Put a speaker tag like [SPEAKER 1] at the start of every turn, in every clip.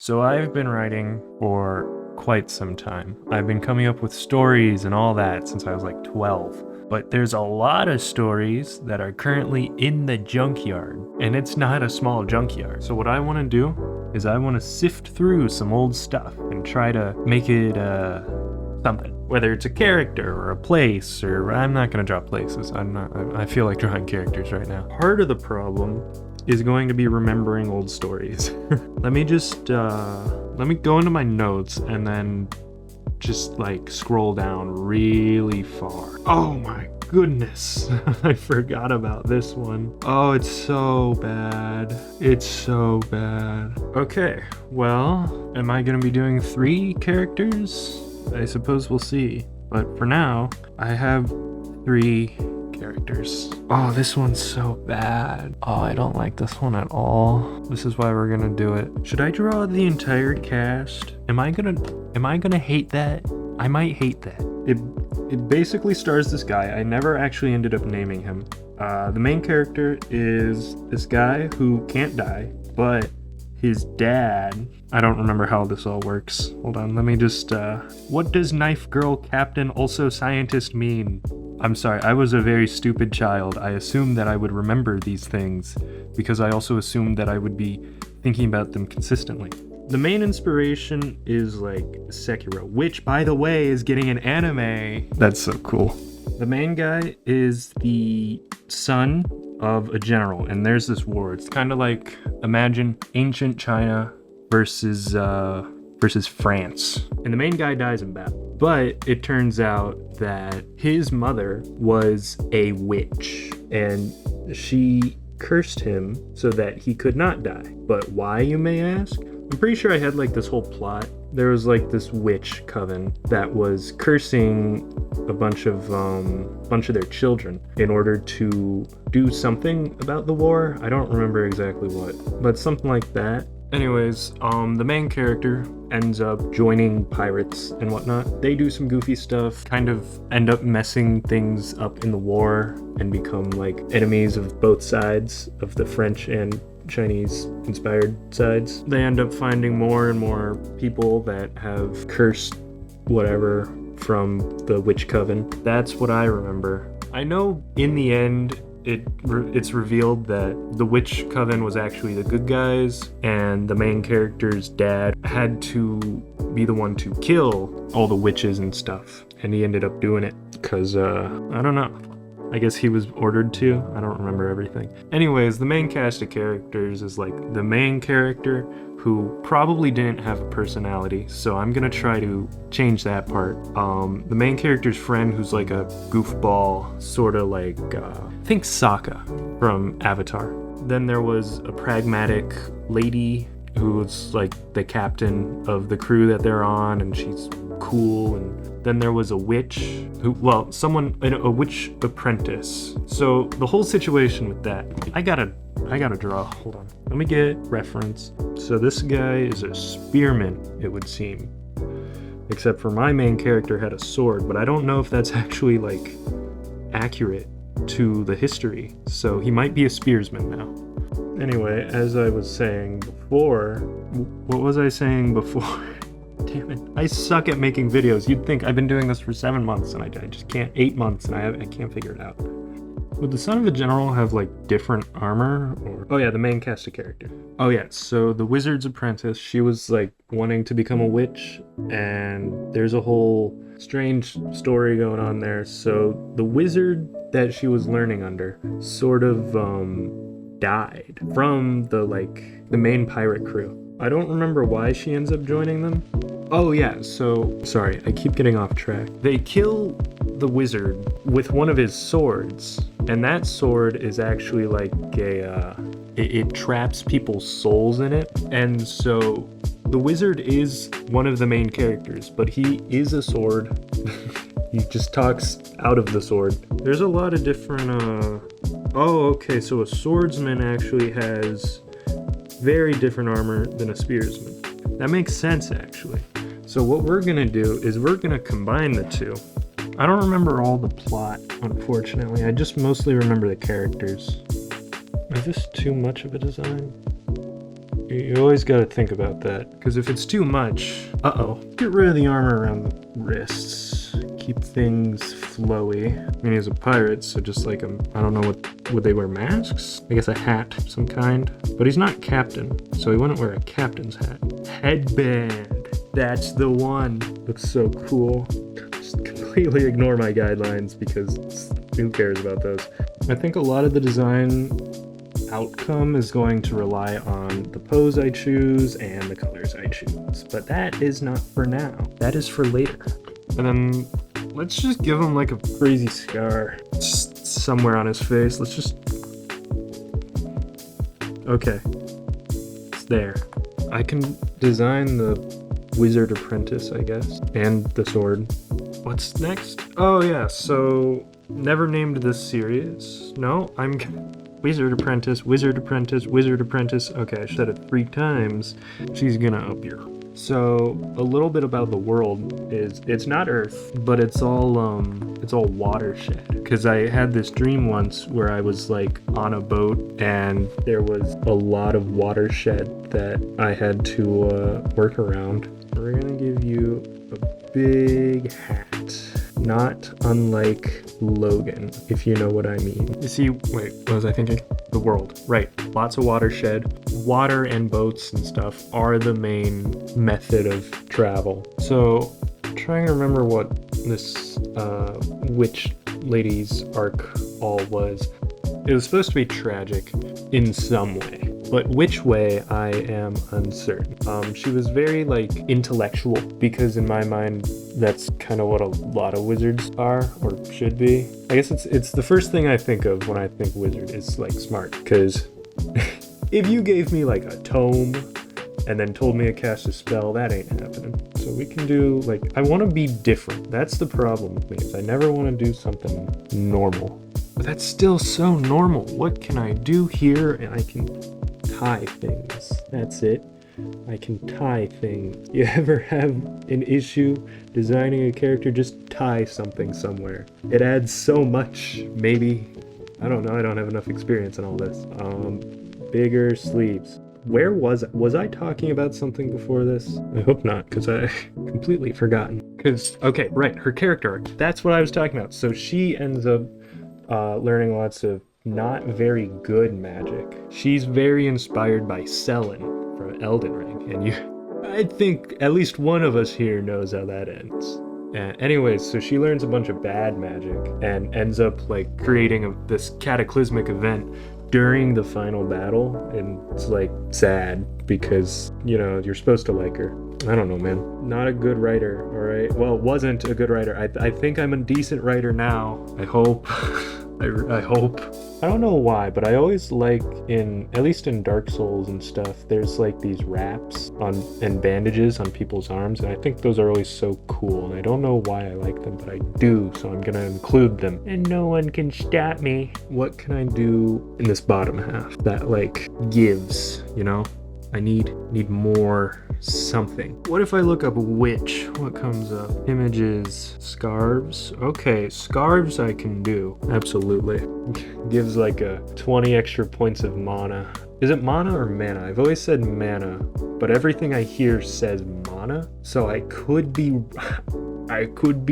[SPEAKER 1] So I've been writing for quite some time. I've been coming up with stories and all that since I was like 12. But there's a lot of stories that are currently in the junkyard, and it's not a small junkyard. So what I want to do is I want to sift through some old stuff and try to make it something. Whether it's a character or a place, or I'm not going to draw places. I feel like drawing characters right now. Part of the problem is going to be remembering old stories. Let me go into my notes and then just like scroll down really far. Oh my goodness. I forgot about this one. Oh, it's so bad. It's so bad. Okay, well, am I gonna be doing 3 characters? I suppose we'll see. But for now, I have 3 characters. Oh, this one's so bad. Oh, I don't like this one at all. This is why we're gonna do it. Should I draw the entire cast? Am I gonna hate that? I might hate that. It basically stars this guy. I never actually ended up naming him. The main character is this guy who can't die, but his dad, I don't remember how this all works. Hold on, let me just, what does knife girl captain also scientist mean? I'm sorry, I was a very stupid child. I assumed that I would remember these things because I also assumed that I would be thinking about them consistently. The main inspiration is like Sekiro, which by the way is getting an anime. That's so cool. The main guy is the son of a general, and there's this war. It's kind of like, imagine ancient China versus France. And the main guy dies in battle. But it turns out that his mother was a witch, and she cursed him so that he could not die. But why, you may ask? I'm pretty sure I had like this whole plot. There was like this witch coven that was cursing a bunch of their children in order to do something about the war. I don't remember exactly what, but something like that. Anyways, the main character ends up joining pirates and whatnot. They do some goofy stuff, kind of end up messing things up in the war and become like enemies of both sides of the French and Chinese inspired sides. They end up finding more and more people that have cursed whatever from the witch coven. That's what I remember. I know in the end it's revealed that the witch coven was actually the good guys, and the main character's dad had to be the one to kill all the witches and stuff, and he ended up doing it because I don't know, I guess he was ordered to. I don't remember everything. Anyways, the main cast of characters is like the main character who probably didn't have a personality, so I'm gonna try to change that part. The main character's friend, who's like a goofball, sort of like, think Sokka from Avatar. Then there was a pragmatic lady who was like the captain of the crew that they're on, and she's cool. And then there was a witch who, well, a witch apprentice. So the whole situation with that, I gotta draw. Hold on. Let me get reference. So this guy is a spearman, it would seem. Except for my main character had a sword, but I don't know if that's actually like accurate to the history. So he might be a spearsman now. Anyway, as I was saying before, what was I saying before? Damn it. I suck at making videos. You'd think I've been doing this for 7 months and I just can't, 8 months, and I can't figure it out. Would the son of a general have like different armor? Or oh yeah, the main cast of character. Oh yeah, so the wizard's apprentice, she was like wanting to become a witch, and there's a whole strange story going on there. So the wizard that she was learning under sort of died from the main pirate crew. I don't remember why she ends up joining them. Oh yeah, so sorry, I keep getting off track. They kill the wizard with one of his swords, and that sword is actually like it traps people's souls in it. And so the wizard is one of the main characters, but he is a sword. He just talks out of the sword. There's a lot of different oh okay, so a swordsman actually has very different armor than a spearsman. That makes sense actually. So what we're gonna do is we're gonna combine the two. I don't remember all the plot, unfortunately. I just mostly remember the characters. Is this too much of a design? You always gotta think about that, because if it's too much, get rid of the armor around the wrists. Keep things flowy. I mean, he's a pirate, so just like I don't know would they wear masks? I guess a hat of some kind. But he's not captain, so he wouldn't wear a captain's hat. Headband. That's the one. Looks so cool. Just completely ignore my guidelines because who cares about those? I think a lot of the design outcome is going to rely on the pose I choose and the colors I choose. But that is not for now. That is for later. And then let's just give him like a crazy scar just somewhere on his face. Let's just... Okay. It's there. I can design the wizard apprentice, I guess. And the sword. What's next? Oh yeah, so... Never named this series. No, I'm... Wizard apprentice, wizard apprentice, wizard apprentice. Okay, I said it 3 times. She's gonna appear. So a little bit about the world is it's not Earth, but it's all watershed. Because I had this dream once where I was like on a boat and there was a lot of watershed that I had to work around. We're gonna give you a big hat. Not unlike Logan, if you know what I mean. You see, wait, what was I thinking? The world, right. Lots of watershed. Water and boats and stuff are the main method of travel. So, I'm trying to remember what this witch lady's arc all was. It was supposed to be tragic in some way. But which way, I am uncertain. She was very, like, intellectual, because in my mind, that's kind of what a lot of wizards are, or should be. I guess it's the first thing I think of when I think wizard is, like, smart, because if you gave me, like, a tome and then told me to cast a spell, that ain't happening. So we can do, like, I want to be different. That's the problem with me, is I never want to do something normal. But that's still so normal. What can I do here? And I can tie things. That's it. I can tie things. You ever have an issue designing a character? Just tie something somewhere. It adds so much, maybe. I don't know, I don't have enough experience in all this. Bigger sleeves. Where was I talking about something before this? I hope not, because I completely forgotten. Okay, right, her character arc. That's what I was talking about. So she ends up learning lots of not very good magic. She's very inspired by Selin from Elden Ring, and I think at least one of us here knows how that ends. Anyways, so she learns a bunch of bad magic and ends up like creating this cataclysmic event during the final battle, and it's like sad because, you know, you're supposed to like her. I don't know, man. Not a good writer, alright? Well, wasn't a good writer. I think I'm a decent writer now. I hope. I hope. I don't know why, but I always like at least in Dark Souls and stuff, there's like these wraps and bandages on people's arms, and I think those are always so cool, and I don't know why I like them, but I do, so I'm gonna include them. And no one can stop me. What can I do in this bottom half that like gives, you know? I need more something. What if I look up witch? What comes up? Images, scarves. Okay, scarves I can do. Absolutely. Gives like a 20 extra points of mana. Is it mana or mana? I've always said mana, but everything I hear says mana. So I could be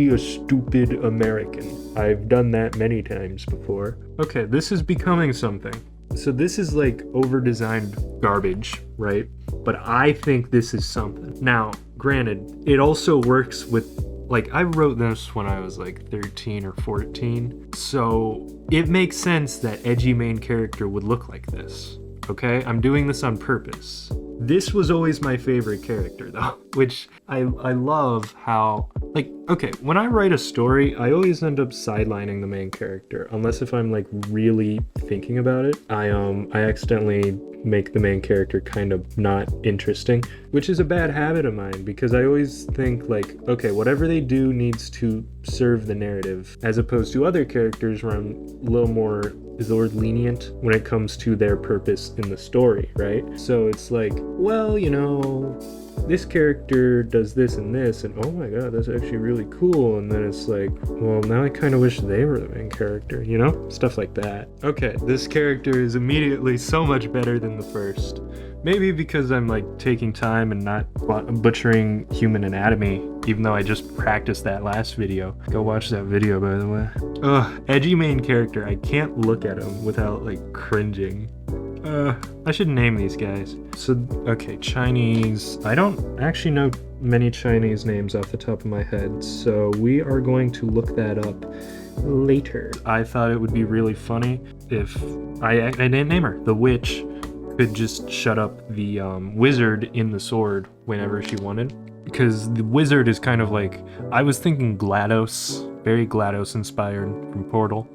[SPEAKER 1] a stupid American. I've done that many times before. Okay, this is becoming something. So this is like over-designed garbage, right? But I think this is something. Now, granted, it also works with, like, I wrote this when I was like 13 or 14. So it makes sense that edgy main character would look like this, okay? I'm doing this on purpose. This was always my favorite character though, which I love how, like, okay, when I write a story, I always end up sidelining the main character, unless if I'm like really thinking about it. I accidentally make the main character kind of not interesting, which is a bad habit of mine because I always think like, okay, whatever they do needs to serve the narrative, as opposed to other characters where I'm a little more, is the word lenient, when it comes to their purpose in the story, right? So it's like, well, you know, this character does this and this, and oh my god, that's actually really cool, and then it's like, well, now I kind of wish they were the main character, you know? Stuff like that. Okay, this character is immediately so much better than the first. Maybe because I'm like taking time and not butchering human anatomy, even though I just practiced that last video. Go watch that video, by the way. Ugh, edgy main character. I can't look at him without like cringing. I should name these guys. So, okay, Chinese. I don't actually know many Chinese names off the top of my head, so we are going to look that up later. I thought it would be really funny if I didn't name her. The witch could just shut up the wizard in the sword whenever she wanted. Because the wizard is kind of like, I was thinking GLaDOS, very GLaDOS inspired from Portal.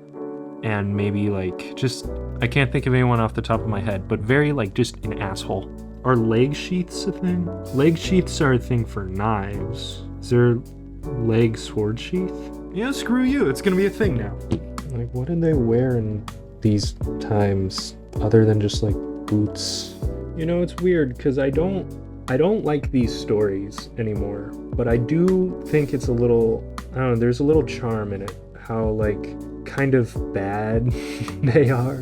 [SPEAKER 1] And maybe like just, I can't think of anyone off the top of my head, but very like just an asshole. Are leg sheaths a thing? Leg sheaths are a thing for knives. Is there leg sword sheath? Yeah, screw you, it's gonna be a thing now. Like, what did they wear in these times other than just like boots? You know, it's weird because I don't like these stories anymore, but I do think it's a little, I don't know, there's a little charm in it. How like kind of bad they are.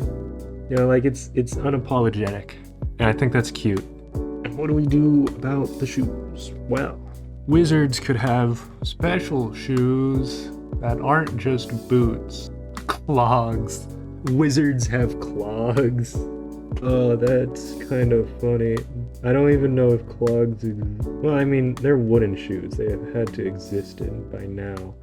[SPEAKER 1] You know, like it's unapologetic. And I think that's cute. And what do we do about the shoes? Well, wizards could have special shoes that aren't just boots. Clogs. Wizards have clogs. Oh, that's kind of funny. I don't even know if clogs exist. Well, I mean, they're wooden shoes. They have had to exist by now.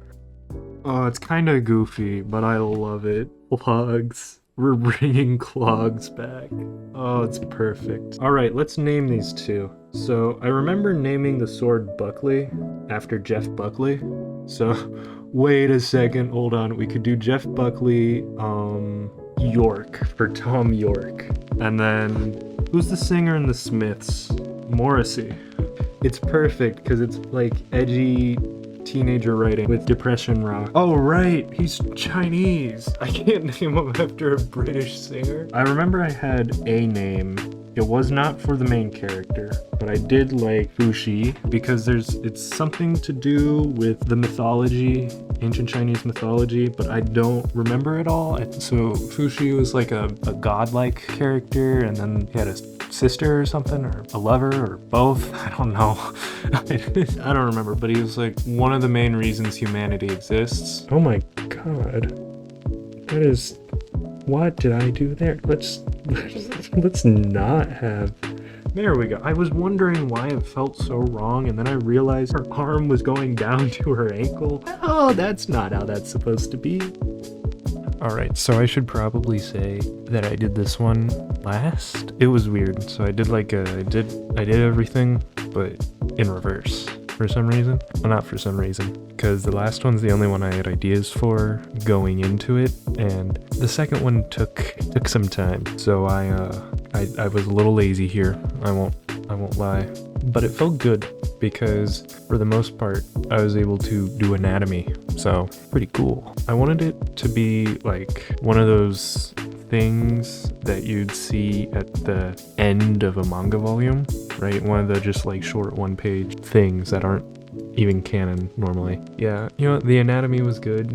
[SPEAKER 1] Oh, it's kind of goofy, but I love it. Clogs. We're bringing clogs back. Oh, it's perfect. All right, let's name these two. So I remember naming the sword Buckley after Jeff Buckley. So wait a second, hold on. We could do Jeff Buckley, York for Tom York. And then who's the singer in the Smiths? Morrissey. It's perfect because it's like edgy teenager writing with depression rock. Oh right, he's Chinese. I can't name him after a British singer. I remember I had a name. It was not for the main character, but I did like Fuxi because it's something to do with the mythology, ancient Chinese mythology, but I don't remember it all. So Fuxi was like a godlike character, and then he had a sister or something, or a lover, or both. I don't know. I don't remember, but he was like one of the main reasons humanity exists. Oh my god. That is... What did I do there? Let's not have... There we go. I was wondering why it felt so wrong, and then I realized her arm was going down to her ankle. Oh, that's not how that's supposed to be. Alright, so I should probably say that I did this one last. It was weird. So I did like I did everything, but in reverse for some reason. Well, not for some reason, because the last one's the only one I had ideas for going into it, and the second one took some time. So I was a little lazy here. I won't lie. But it felt good because for the most part I was able to do anatomy, so pretty cool. I wanted it to be like one of those things that you'd see at the end of a manga volume, right? One of the just like short one-page things that aren't even canon normally. Yeah, you know, the anatomy was good,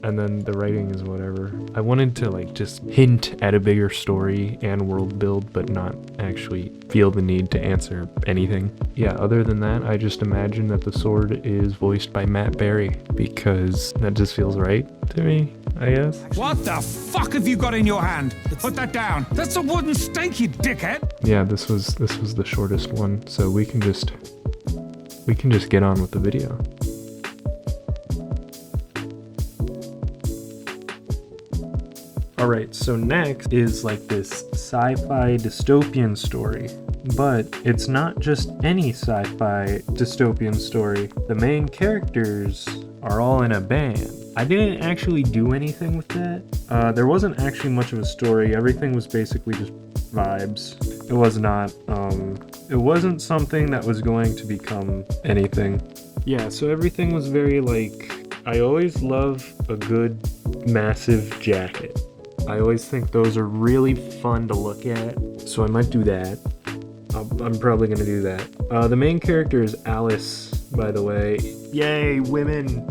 [SPEAKER 1] and then the writing is whatever. I wanted to like just hint at a bigger story and world build, but not actually feel the need to answer anything. Yeah, other than that, I just imagine that the sword is voiced by Matt Berry, because that just feels right to me, I guess.
[SPEAKER 2] What the fuck have you got in your hand? Put that down. That's a wooden stake, you dickhead.
[SPEAKER 1] Yeah, this was the shortest one, so we can just get on with the video. Alright, so next is like this sci-fi dystopian story, but it's not just any sci-fi dystopian story. The main characters are all in a band. I didn't actually do anything with that. There wasn't actually much of a story. Everything was basically just vibes. It was not, it wasn't something that was going to become anything. Yeah, so everything was very like, I always love a good massive jacket. I always think those are really fun to look at, so I might do that. I'm probably gonna do that. The main character is Alice, by the way. Yay, women!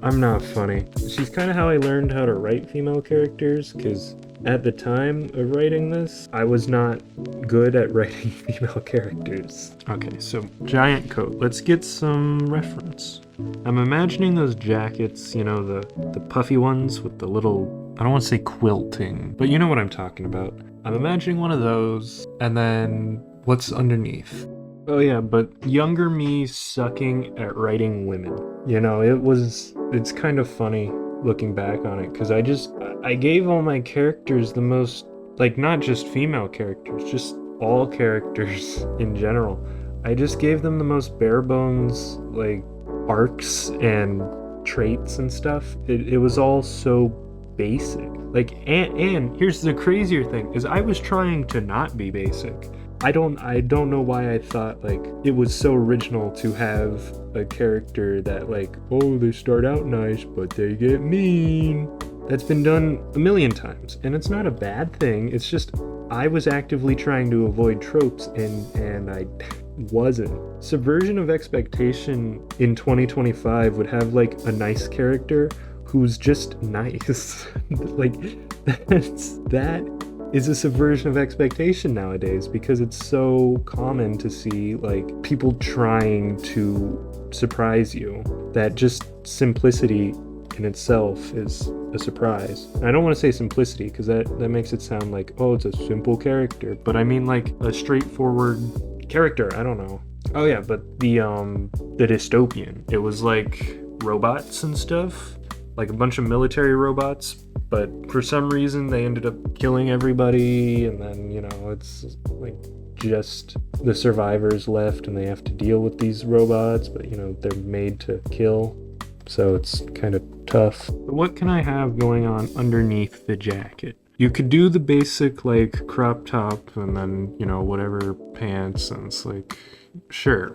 [SPEAKER 1] I'm not funny. She's kind of how I learned how to write female characters, because at the time of writing this, I was not good at writing female characters. Okay, so giant coat. Let's get some reference. I'm imagining those jackets, you know, the puffy ones with the little, I don't want to say quilting, but you know what I'm talking about. I'm imagining one of those, and then what's underneath? Oh yeah, but younger me sucking at writing women. You know, it's kind of funny looking back on it, because I gave all my characters the most, like, not just female characters, just all characters in general. I just gave them the most bare bones, like, arcs and traits and stuff. It was all so basic. Like, and here's the crazier thing, is I was trying to not be basic. I don't know why I thought, like, it was so original to have a character that, like, oh, they start out nice, but they get mean. That's been done a million times, and it's not a bad thing. It's just I was actively trying to avoid tropes, and I wasn't. Subversion of expectation in 2025 would have, like, a nice character who's just nice. Like, that is a subversion of expectation nowadays, because it's so common to see, like, people trying to surprise you, that just simplicity in itself is a surprise. I don't want to say simplicity, because that makes it sound like, oh, it's a simple character, but I mean, like, a straightforward character. I don't know. Oh yeah, but the dystopian, it was like robots and stuff, like a bunch of military robots, but for some reason they ended up killing everybody, and then, you know, it's like just the survivors left, and they have to deal with these robots, but, you know, they're made to kill, so it's kind of tough. But what can I have going on underneath the jacket? You could do the basic, like, crop top and then, you know, whatever pants, and it's like, sure.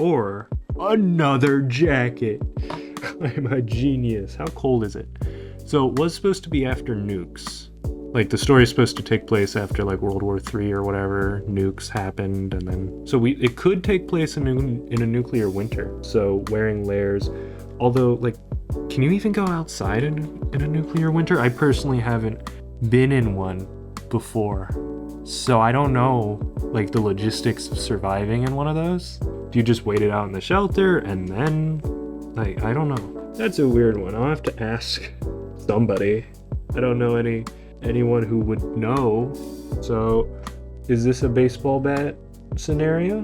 [SPEAKER 1] Or another jacket. I'm a genius. How cold is it? So it was supposed to be after nukes. Like, the story's supposed to take place after, like, World War III or whatever. Nukes happened, and then... So it could take place in a nuclear winter. So wearing layers. Although, like, can you even go outside in a nuclear winter? I personally haven't been in one before. So I don't know, like, the logistics of surviving in one of those. Do you just wait it out in the shelter and then... Like, I don't know. That's a weird one. I'll have to ask somebody. I don't know anyone who would know. So, is this a baseball bat scenario?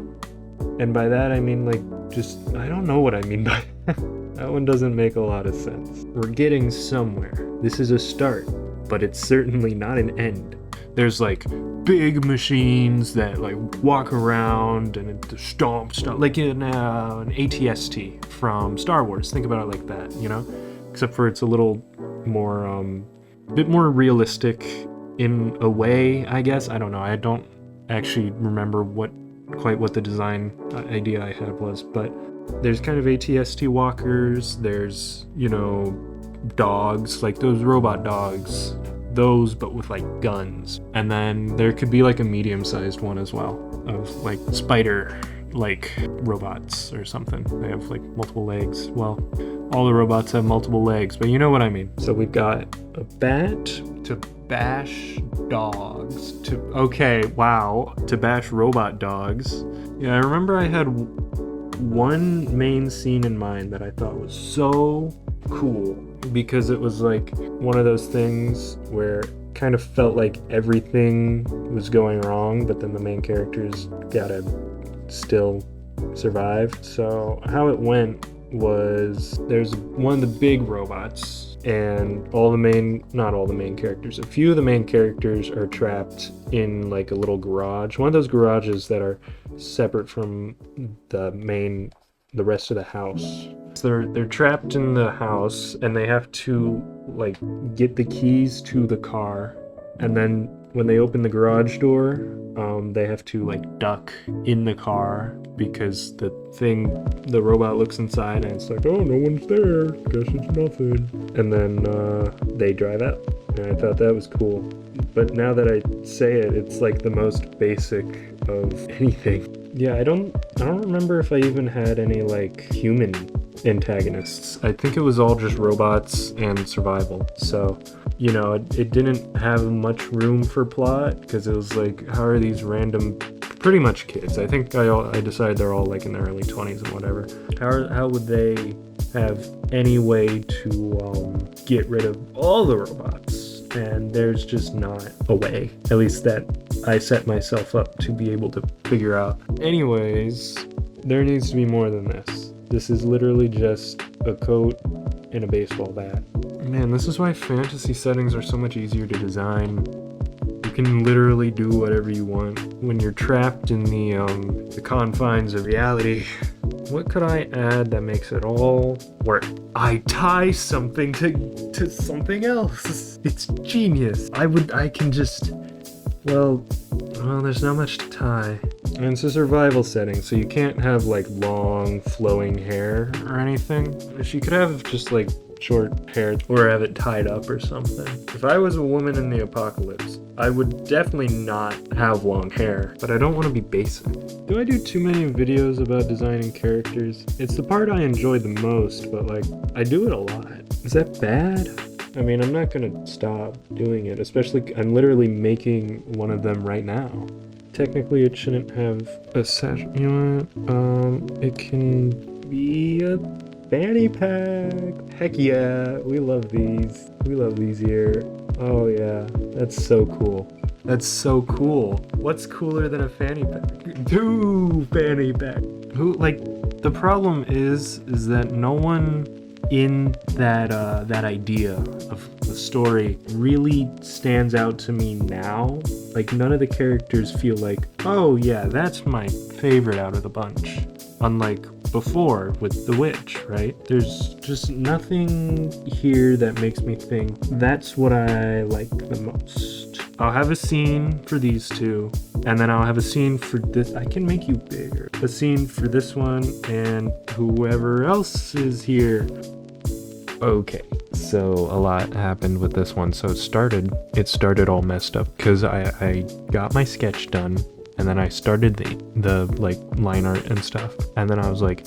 [SPEAKER 1] And by that I mean, like, just, I don't know what I mean by that. That one doesn't make a lot of sense. We're getting somewhere. This is a start, but it's certainly not an end. There's, like, big machines that, like, walk around and stomp stuff, like in an ATST from Star Wars. Think about it like that, you know? Except for it's a little more, bit more realistic in a way, I guess. I don't know. I don't actually remember quite what the design idea I had was, but there's kind of ATST walkers. There's, you know, dogs, like those robot dogs. Those, but with, like, guns. And then there could be, like, a medium-sized one as well, of, like, spider, like, robots or something. They have, like, multiple legs. Well, all the robots have multiple legs, but you know what I mean. So we've got a bat to bash dogs. Okay, wow. To bash robot dogs. Yeah, I remember I had one main scene in mind that I thought was so cool, because it was like one of those things where it kind of felt like everything was going wrong, but then the main characters gotta still survive. So how it went was, there's one of the big robots, and not all the main characters, a few of the main characters are trapped in, like, a little garage, one of those garages that are separate from the rest of the house. So they're trapped in the house, and they have to, like, get the keys to the car, and then when they open the garage door, they have to, like, duck in the car, because the robot looks inside and it's like, oh, no one's there, guess it's nothing, and then they drive out. And I thought that was cool. But now that I say it, it's like the most basic of anything. Yeah, I don't remember if I even had any, like, human antagonists. I think it was all just robots and survival. So you know, it didn't have much room for plot because it was like, how are these random, pretty much kids? I think I decided they're all like in their early 20s and whatever. How would they have any way to get rid of all the robots? And there's just not a way, at least that I set myself up to be able to figure out. Anyways, there needs to be more than this. This is literally just a coat and a baseball bat. Man, this is why fantasy settings are so much easier to design. You can literally do whatever you want when you're trapped in the confines of reality. What could I add that makes it all work? I tie something to something else. It's genius. I can just, well, there's not much to tie. And it's a survival setting, so you can't have like long flowing hair or anything. If you could have just like short hair or have it tied up or something. If I was a woman in the apocalypse, I would definitely not have long hair, but I don't want to be basic. Do I do too many videos about designing characters? It's the part I enjoy the most, but like, I do it a lot. Is that bad? I mean, I'm not gonna stop doing it, especially I'm literally making one of them right now. Technically, it shouldn't have a set. You know what? It can be a fanny pack. Heck yeah, we love these. We love these here. Oh yeah, that's so cool. That's so cool. What's cooler than a fanny pack? Two fanny pack. Who, like, the problem is that no one in that idea of the story really stands out to me now. Like, none of the characters feel like, oh yeah, that's my favorite out of the bunch. Unlike before with the witch, right? There's just nothing here that makes me think that's what I like the most. I'll have a scene for these two, and then I'll have a scene for this. I can make you bigger. A scene for this one and whoever else is here. Okay, so a lot happened with this one. So it started all messed up because I got my sketch done, and then I started the like line art and stuff, and then I was like,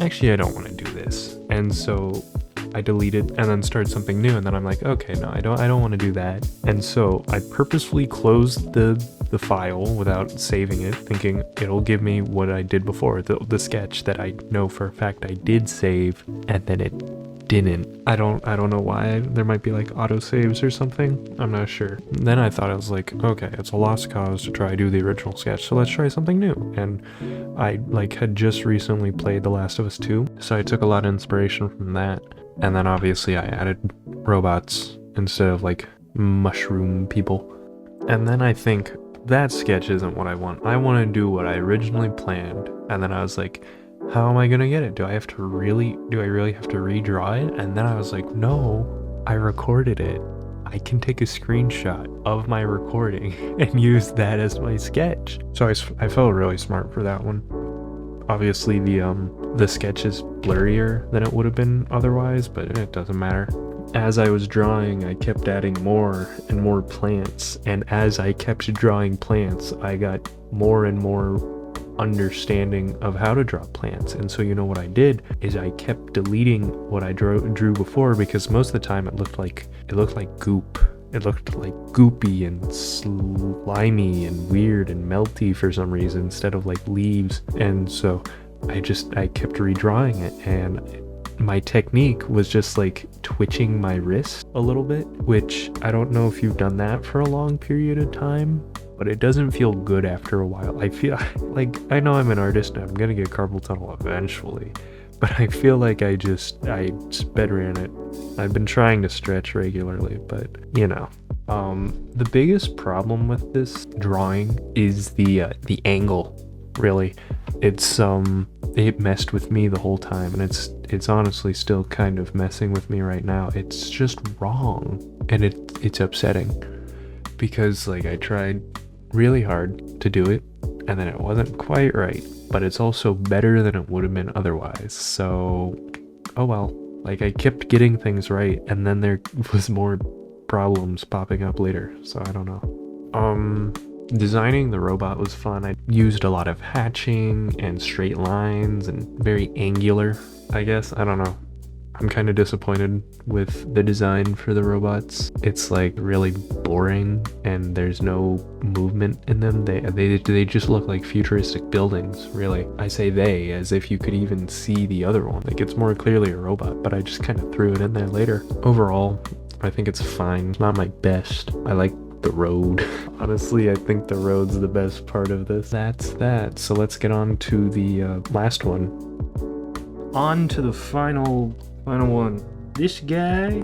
[SPEAKER 1] actually I don't want to do this, and so I deleted and then started something new, and then I'm like, okay, no, I don't want to do that, and so I purposefully closed the file without saving it, thinking it'll give me what I did before, the sketch that I know for a fact I did save, and then it didn't. I don't know why. There might be like auto saves or something. I'm not sure. Then I thought, I was like, okay, it's a lost cause to try to do the original sketch, so let's try something new. And I like had just recently played The Last of Us 2, so I took a lot of inspiration from that. And then obviously I added robots instead of like mushroom people. And then I think that sketch isn't what I want. I want to do what I originally planned. And then I was like, how am I gonna get it? Do I really have to redraw it? And then I was like, no, I recorded it. I can take a screenshot of my recording and use that as my sketch. So I felt really smart for that one. Obviously the sketch is blurrier than it would have been otherwise, but it doesn't matter. As I was drawing, I kept adding more and more plants, and as I kept drawing plants, I got more and more understanding of how to draw plants. And so, you know, what I did is I kept deleting what I drew before, because most of the time it looked like goop. It looked like goopy and slimy and weird and melty for some reason, instead of like leaves. And so I kept redrawing it, and my technique was just like twitching my wrist a little bit, which I don't know if you've done that for a long period of time, but it doesn't feel good after a while. I feel like, I know I'm an artist and I'm gonna get carpal tunnel eventually, but I feel like I sped ran it. I've been trying to stretch regularly, but you know. The biggest problem with this drawing is the angle, really. It messed with me the whole time, and it's honestly still kind of messing with me right now. It's just wrong, and it's upsetting, because like I tried really hard to do it, and then it wasn't quite right, but it's also better than it would have been otherwise. So, oh well. Like, I kept getting things right, and then there was more problems popping up later, so I don't know. Designing the robot was fun. I used a lot of hatching and straight lines and very angular, I guess. I don't know. I'm kind of disappointed with the design for the robots. It's like really boring and there's no movement in them. They just look like futuristic buildings, really. I say they as if you could even see the other one. Like, it's more clearly a robot, but I just kind of threw it in there later. Overall, I think it's fine. It's not my best. I like the road. Honestly, I think the road's the best part of this. That's that. So let's get on to the last one. On to the final one. This guy.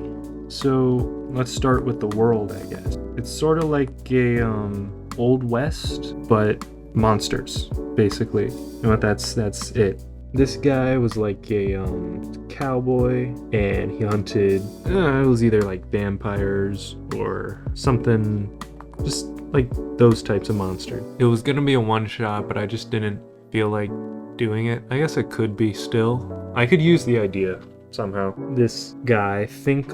[SPEAKER 1] So let's start with the world, I guess. It's sort of like a Old West, but monsters, basically. You know what? That's it. This guy was like a cowboy, and he hunted, it was either like vampires or something, just like those types of monsters. It was gonna be a one-shot, but I just didn't feel like doing it. I guess it could be still. I could use the idea somehow. This guy, think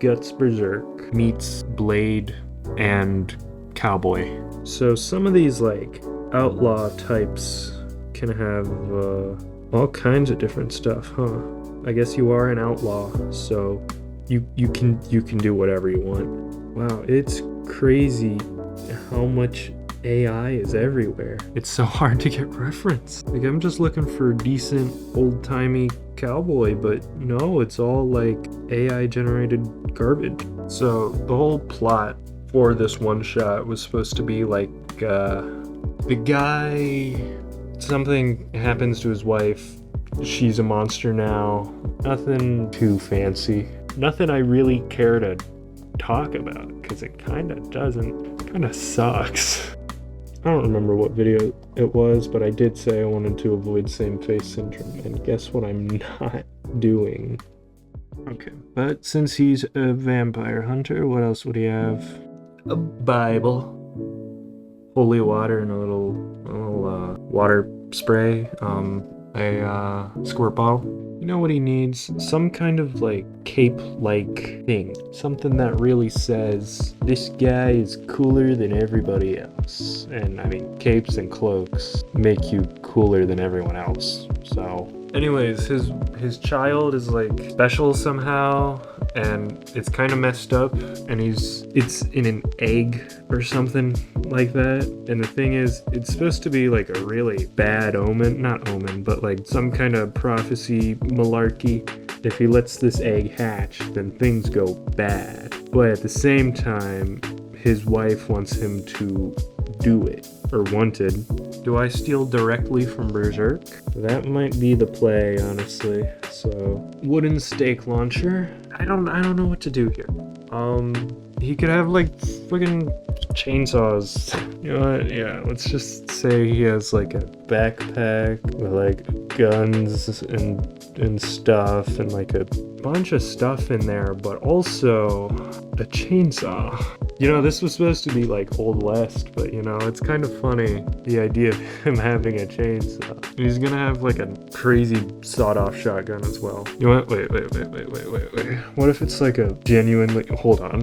[SPEAKER 1] Guts Berserk meets Blade and Cowboy. So some of these like outlaw types can have all kinds of different stuff, huh? I guess you are an outlaw, so you can do whatever you want. Wow, it's crazy how much AI is everywhere. It's so hard to get reference. Like, I'm just looking for decent old-timey cowboy, but no, it's all like AI generated garbage. So the whole plot for this one shot was supposed to be like the guy, something happens to his wife, she's a monster now. Nothing too fancy. Nothing I really care to talk about, because it kind of sucks. I don't remember what video it was, but I did say I wanted to avoid same face syndrome, and guess what I'm not doing. Okay, but since he's a vampire hunter, what else would he have? A Bible, holy water, and a little water spray, a squirt bottle. You know what he needs? Some kind of like cape-like thing. Something that really says, this guy is cooler than everybody else. And I mean, capes and cloaks make you cooler than everyone else. So anyways, his child is like special somehow, and it's kind of messed up, and it's in an egg or something like that. And the thing is, it's supposed to be like a really bad omen, not omen, but like some kind of prophecy malarkey. If he lets this egg hatch, then things go bad. But at the same time, his wife wants him to do it, or wanted. Do I steal directly from Berserk? That might be the play, honestly. So, wooden stake launcher. I don't know what to do here. He could have like friggin' chainsaws. You know what? Yeah, let's just say he has like a backpack with like guns and stuff, and like a bunch of stuff in there, but also a chainsaw. You know, this was supposed to be like Old West, but you know, it's kind of funny, the idea of him having a chainsaw. And he's gonna have like a crazy sawed-off shotgun as well. You know what? Wait. What if it's like a genuinely... Hold on.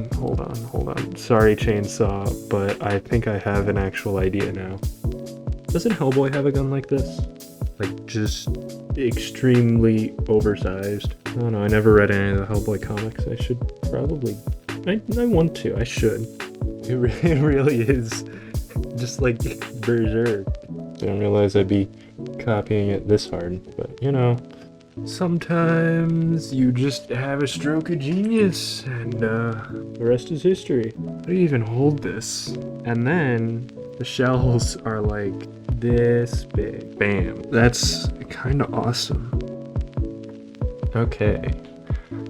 [SPEAKER 1] Sorry, chainsaw, but I think I have an actual idea now. Doesn't Hellboy have a gun like this? Like, just extremely oversized. I don't know, I never read any of the Hellboy comics. I should probably... I want to, I should. It really is just like Berserk. I didn't realize I'd be copying it this hard, but you know, sometimes you just have a stroke of genius, and the rest is history. How do you even hold this? And then the shells are like this big. Bam. That's kind of awesome. Okay.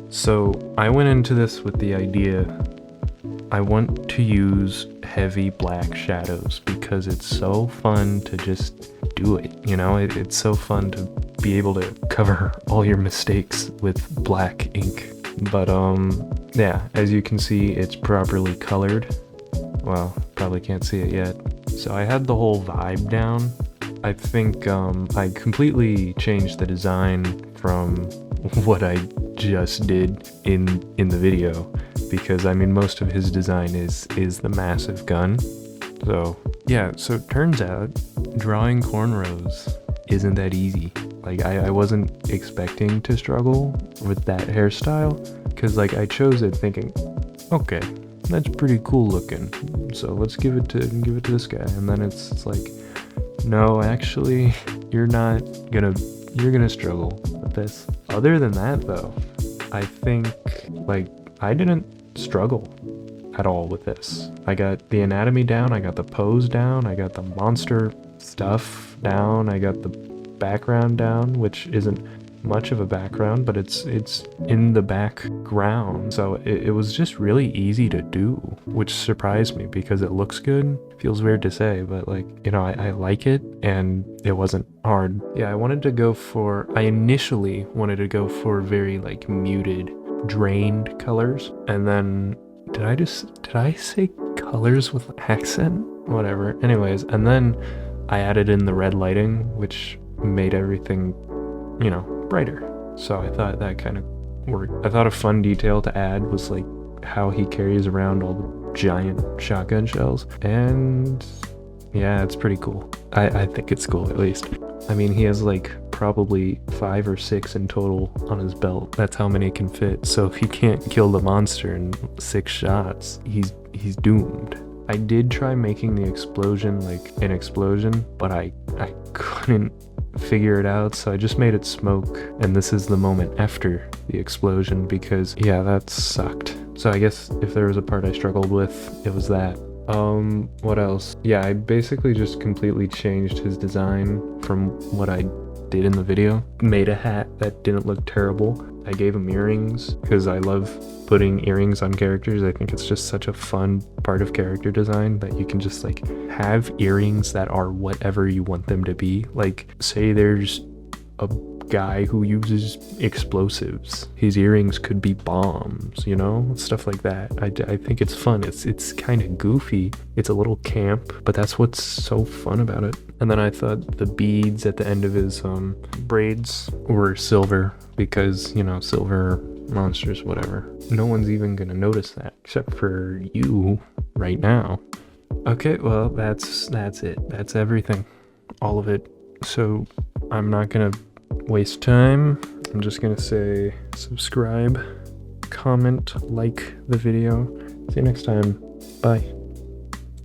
[SPEAKER 1] So I went into this with the idea I want to use heavy black shadows because it's so fun to just do it, you know? It's so fun to be able to cover all your mistakes with black ink. But yeah, as you can see, it's properly colored. Well, probably can't see it yet. So I had the whole vibe down. I think I completely changed the design from what I just did in the video, because I mean most of his design is the massive gun. So yeah, so it turns out drawing cornrows isn't that easy. Like I wasn't expecting to struggle with that hairstyle, because like I chose it thinking, okay, that's pretty cool looking, so let's give it to this guy. And then it's like, no, actually, you're gonna struggle with this. Other than that though, I think like I didn't struggle at all with this. I got the anatomy down, I got the pose down, I got the monster stuff down, I got the background down, which isn't much of a background, but it's in the background. So it was just really easy to do, which surprised me because it looks good. Feels weird to say, but like, you know, I like it and it wasn't hard. Yeah, I initially wanted to go for very like muted, drained colors. And then did I say colors with accent? Whatever. Anyways, and then I added in the red lighting, which made everything, you know, brighter. So I thought that kind of worked. I thought a fun detail to add was like how he carries around all the giant shotgun shells. And yeah, it's pretty cool. I think it's cool, at least. I mean, he has like probably 5 or 6 in total on his belt. That's how many can fit. So if he can't kill the monster in 6 shots, he's doomed. I did try making the explosion like an explosion, but I couldn't figure it out, so I just made it smoke, and this is the moment after the explosion, because yeah, that sucked. So I guess if there was a part I struggled with, it was that. What else? Yeah, I basically just completely changed his design from what I did in the video. Made a hat that didn't look terrible. I gave him earrings because I love putting earrings on characters. I think it's just such a fun part of character design that you can just like have earrings that are whatever you want them to be. Like say there's a guy who uses explosives, his earrings could be bombs, you know, stuff like that. I think it's fun. It's kind of goofy, it's a little camp, but that's what's so fun about it. And then I thought the beads at the end of his braids were silver, because, you know, silver monsters, whatever. No one's even gonna notice that except for you right now. Okay, well, that's it. That's everything, all of it. So I'm not gonna waste time. I'm just gonna say subscribe, comment, like the video. See you next time. Bye.